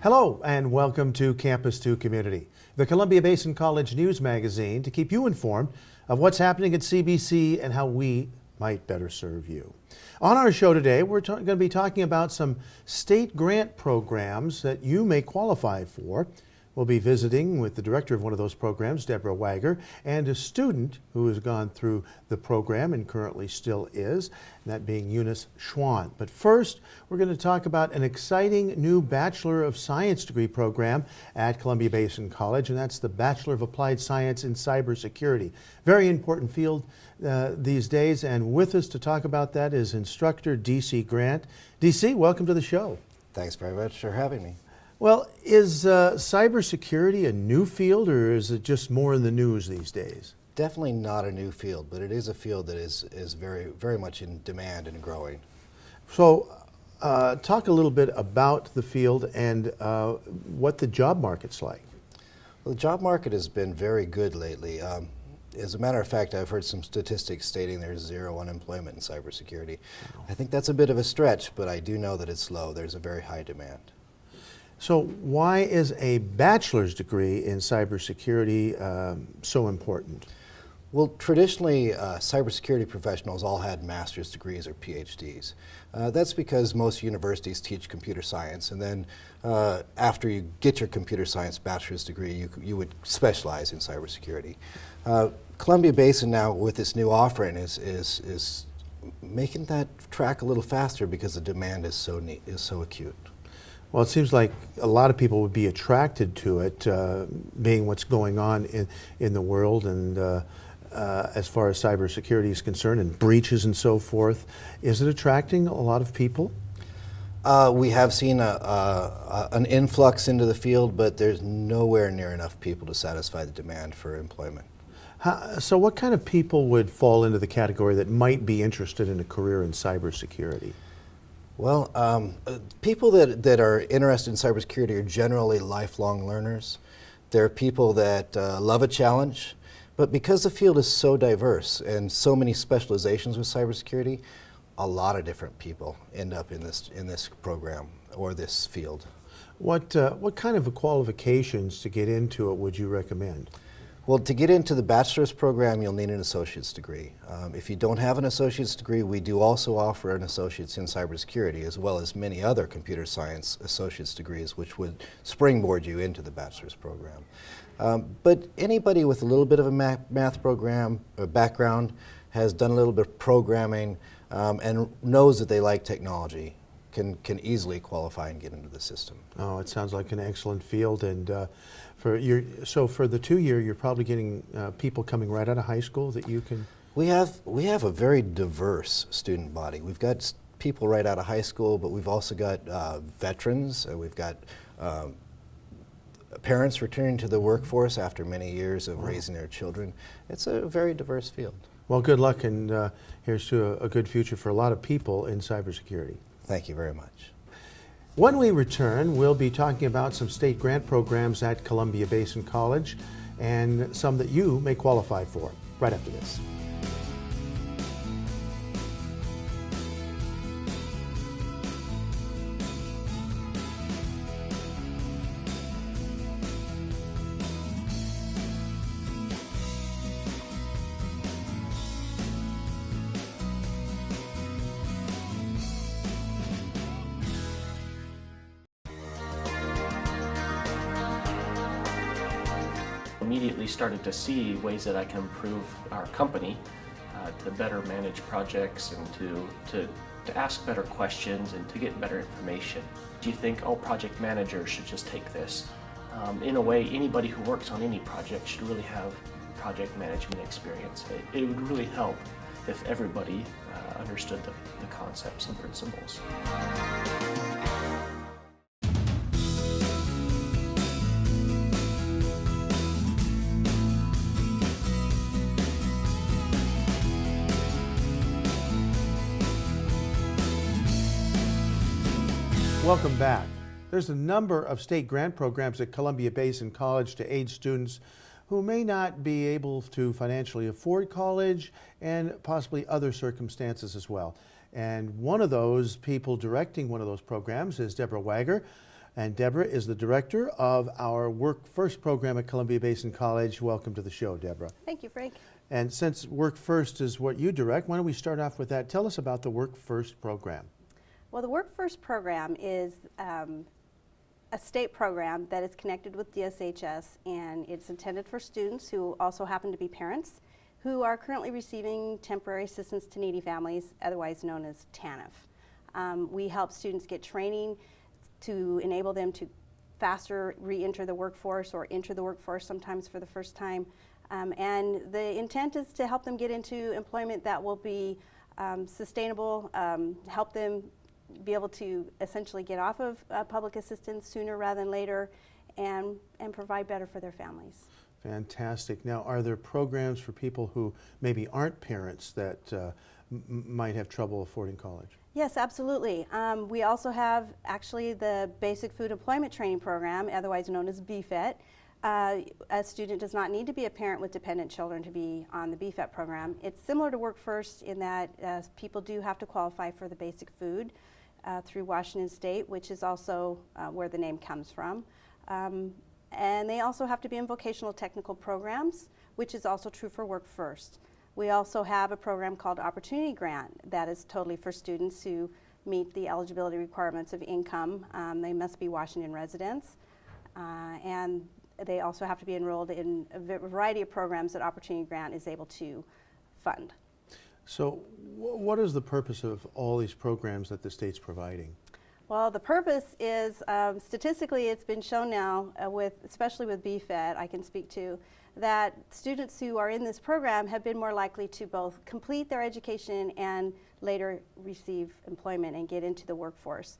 Hello and welcome to Campus 2 Community, the Columbia Basin College news magazine to keep you informed of what's happening at CBC and how we might better serve you. On our show today, we're going to be talking about some state grant programs that you may qualify for. We'll be visiting with the director of one of those programs, Deborah Wager, and a student who has gone through the program and currently still is, that being Eunice Schwann. But first, we're going to talk about an exciting new Bachelor of Science degree program at Columbia Basin College, and that's the Bachelor of Applied Science in Cybersecurity. Very important field these days, and with us to talk about that is instructor DC Grant. DC, welcome to the show. Thanks very much for having me. Well, is cybersecurity a new field, or is it just more in the news these days? Definitely not a new field, but it is a field that is very much in demand and growing. So talk a little bit about the field and what the job market's like. Well, the job market has been very good lately. As a matter of fact, I've heard some statistics stating there's zero unemployment in cybersecurity. I think that's a bit of a stretch, but I do know that it's low. There's a very high demand. So why is a bachelor's degree in cybersecurity so important? Well, traditionally, cybersecurity professionals all had master's degrees or PhDs. That's because most universities teach computer science, and then after you get your computer science bachelor's degree, you would specialize in cybersecurity. Columbia Basin now, with this new offering, is making that track a little faster because the demand is so acute. Well, it seems like a lot of people would be attracted to it, being what's going on in the world, and as far as cybersecurity is concerned, and breaches and so forth. Is it attracting a lot of people? We have seen an influx into the field, but there's nowhere near enough people to satisfy the demand for employment. So what kind of people would fall into the category that might be interested in a career in cybersecurity? Well, people that are interested in cybersecurity are generally lifelong learners. They're people that love a challenge, but because the field is so diverse and so many specializations with cybersecurity, a lot of different people end up in this program or this field. What kind of qualifications to get into it would you recommend? Well, to get into the bachelor's program, you'll need an associate's degree. If you don't have an associate's degree, we do also offer an associate's in cybersecurity, as well as many other computer science associate's degrees, which would springboard you into the bachelor's program. But anybody with a little bit of a math program or background, has done a little bit of programming, and knows that they like technology, can easily qualify and get into the system. Oh, it sounds like an excellent field, and so for the 2-year, you're probably getting people coming right out of high school that you can. We have a very diverse student body. We've got people right out of high school, but we've also got veterans. We've got parents returning to the workforce after many years of raising their children. It's a very diverse field. Well, good luck, and here's to a good future for a lot of people in cybersecurity. Thank you very much. When we return, we'll be talking about some state grant programs at Columbia Basin College and some that you may qualify for right after this. Immediately started to see ways that I can improve our company to better manage projects and to ask better questions and to get better information. Do you think all project managers should just take this? In a way, anybody who works on any project should really have project management experience. It would really help if everybody understood the concepts and principles. Welcome back. There's a number of state grant programs at Columbia Basin College to aid students who may not be able to financially afford college and possibly other circumstances as well. And one of those people directing one of those programs is Deborah Wager. And Deborah is the director of our WorkFirst program at Columbia Basin College. Welcome to the show, Deborah. Thank you, Frank. And since WorkFirst is what you direct, why don't we start off with that? Tell us about the WorkFirst program. Well, the WorkFirst program is a state program that is connected with DSHS, and it's intended for students who also happen to be parents who are currently receiving temporary assistance to needy families, otherwise known as TANF. We help students get training to enable them to faster re-enter the workforce or enter the workforce sometimes for the first time. And the intent is to help them get into employment that will be sustainable, help them be able to essentially get off of public assistance sooner rather than later, and provide better for their families. Fantastic. Now, are there programs for people who maybe aren't parents that might have trouble affording college? Yes, absolutely. We also have actually the Basic Food Employment Training Program, otherwise known as BFET. A student does not need to be a parent with dependent children to be on the BFET program. It's similar to WorkFirst in that people do have to qualify for the basic food through Washington State, which is also where the name comes from. And they also have to be in vocational technical programs, which is also true for WorkFirst. We also have a program called Opportunity Grant that is totally for students who meet the eligibility requirements of income. They must be Washington residents. And they also have to be enrolled in a variety of programs that Opportunity Grant is able to fund. So what is the purpose of all these programs that the state's providing? Well, the purpose is, statistically, it's been shown now, especially with BFET, I can speak to, that students who are in this program have been more likely to both complete their education and later receive employment and get into the workforce.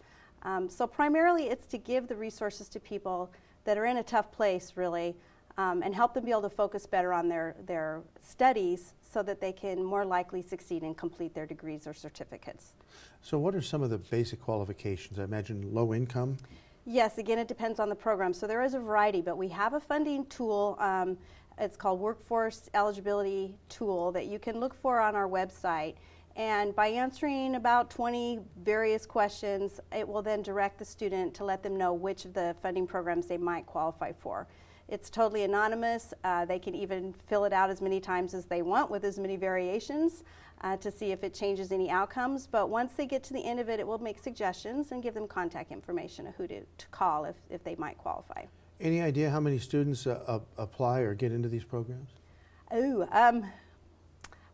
So primarily it's to give the resources to people that are in a tough place, really, and help them be able to focus better on their studies so that they can more likely succeed and complete their degrees or certificates. So what are some of the basic qualifications? I imagine low income? Yes, again, it depends on the program. So there is a variety, but we have a funding tool. It's called Workforce Eligibility Tool that you can look for on our website. And by answering about 20 various questions, it will then direct the student to let them know which of the funding programs they might qualify for. It's totally anonymous. They can even fill it out as many times as they want with as many variations to see if it changes any outcomes. But once they get to the end of it, it will make suggestions and give them contact information of who to call if they might qualify. Any idea how many students apply or get into these programs?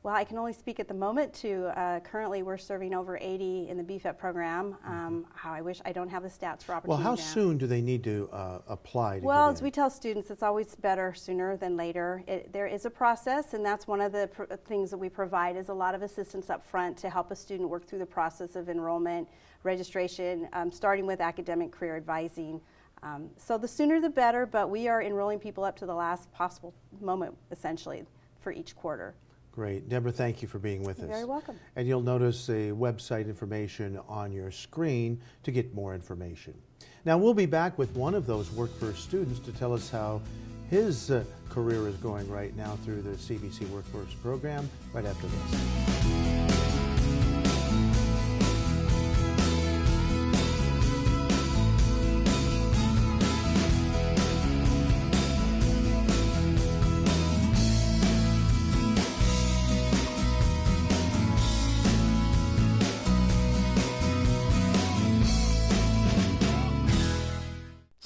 Well, I can only speak at the moment to currently we're serving over 80 in the BFET program. How I wish I don't have the stats for Opportunity. Well, how soon do they need to apply to Well, get as in? we tell students, it's always better sooner than later. There is a process, and that's one of the things that we provide is a lot of assistance up front to help a student work through the process of enrollment, registration, starting with academic career advising. So the sooner the better, but we are enrolling people up to the last possible moment, essentially, for each quarter. Great. Deborah, thank you for being with us. You're very welcome. And you'll notice a website information on your screen to get more information. Now, we'll be back with one of those WorkFirst students to tell us how his career is going right now through the CBC WorkFirst program right after this.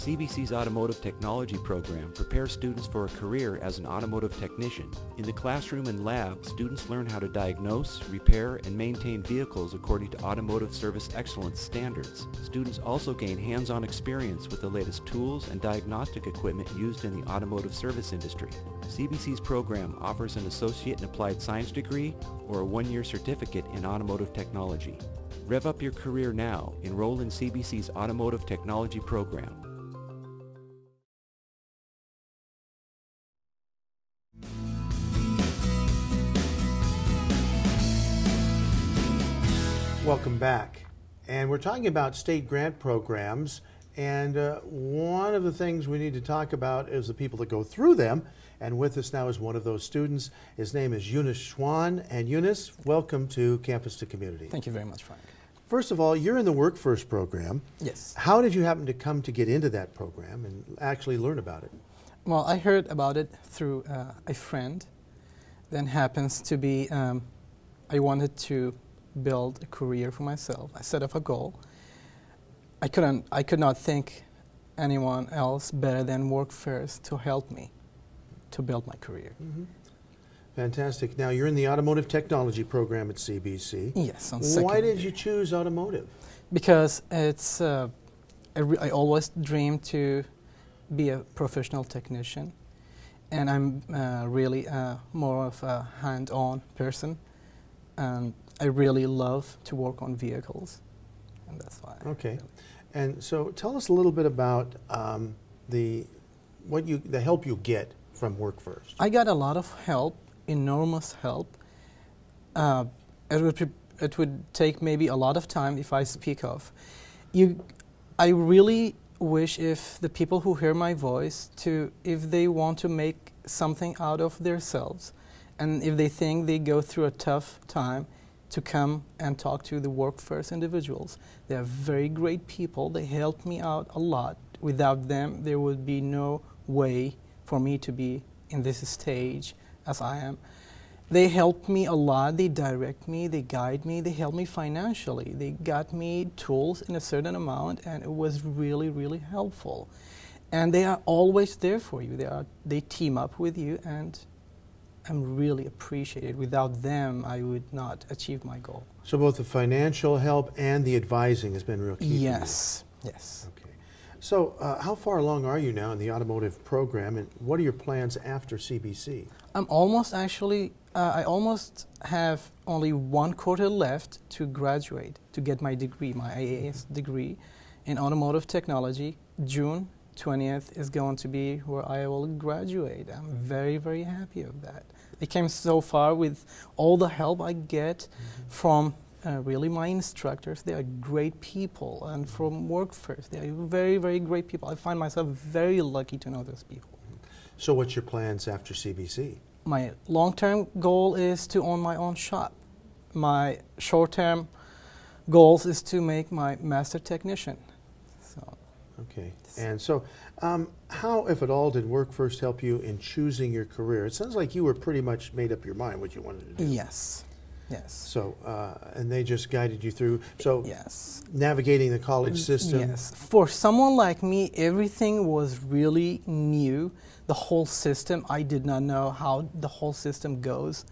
CBC's Automotive Technology program prepares students for a career as an automotive technician. In the classroom and lab, students learn how to diagnose, repair, and maintain vehicles according to automotive service excellence standards. Students also gain hands-on experience with the latest tools and diagnostic equipment used in the automotive service industry. CBC's program offers an Associate in Applied Science degree or a one-year certificate in automotive technology. Rev up your career now. Enroll in CBC's Automotive Technology program. Welcome back. And we're talking about state grant programs, and one of the things we need to talk about is the people that go through them. And with us now is one of those students. His name is Eunice Schwan. And Eunice, welcome to Campus to Community. Thank you very much, Frank. First of all, you're in the WorkFirst program. Yes. How did you happen to come to get into that program and actually learn about it? Well, I heard about it through a friend. Then happens to be, I wanted to build a career for myself. I set up a goal. I could not think anyone else better than WorkFirst to help me to build my career. Mm-hmm. Fantastic. Now, you're in the automotive technology program at CBC. Yes, on second Why did year. you choose automotive? Because it's, I always dreamed to be a professional technician, and I'm really more of a hand-on person, and I really love to work on vehicles, and that's why. Okay. And so tell us a little bit about the help you get from WorkFirst. I got a lot of help, enormous help. It would take maybe a lot of time if I speak of. I really wish if the people who hear my voice, if they want to make something out of themselves, and if they think they go through a tough time, to come and talk to the WorkFirst individuals. They are very great people. They helped me out a lot. Without them, there would be no way for me to be in this stage as I am. They help me a lot. They direct me, they guide me, they help me financially. They got me tools in a certain amount, and it was really, really helpful. And they are always there for you. They team up with you, and I'm really appreciated. Without them, I would not achieve my goal. So both the financial help and the advising has been real key. Yes, yes. Okay. So how far along are you now in the automotive program, and what are your plans after CBC? I'm almost actually, I almost have only 1 quarter left to graduate, to get my degree, my IAS degree in automotive technology. June 20th is going to be where I will graduate. I'm very, very happy of that. I came so far with all the help I get from really my instructors. They are great people, and from WorkFirst, they are very, very great people. I find myself very lucky to know those people. So what's your plans after CBC? My long-term goal is to own my own shop. My short-term goals is to make my master technician. So. Okay. And so how, if at all, did WorkFirst help you in choosing your career? It sounds like you were pretty much made up your mind what you wanted to do. Yes. Yes. So, and they just guided you through. So, yes. Navigating the college system. Yes. For someone like me, everything was really new. The whole system, I did not know how the whole system goes.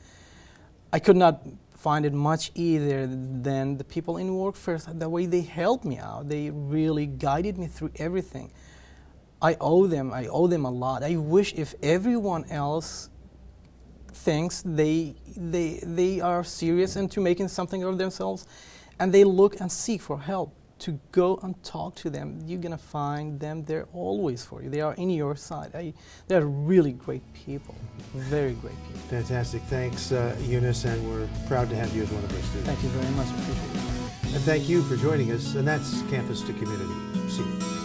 I could not find it much easier than the people in WorkFirst. The way they helped me out, they really guided me through everything. I owe them a lot. I wish if everyone else thinks they are serious into making something of themselves, and they look and seek for help, to go and talk to them, you're going to find them there always for you. They are in your side. They're really great people, very great people. Fantastic. Thanks, Eunice, and we're proud to have you as one of our students. Thank you very much. Appreciate it. And thank you for joining us, and that's Campus to Community. See you.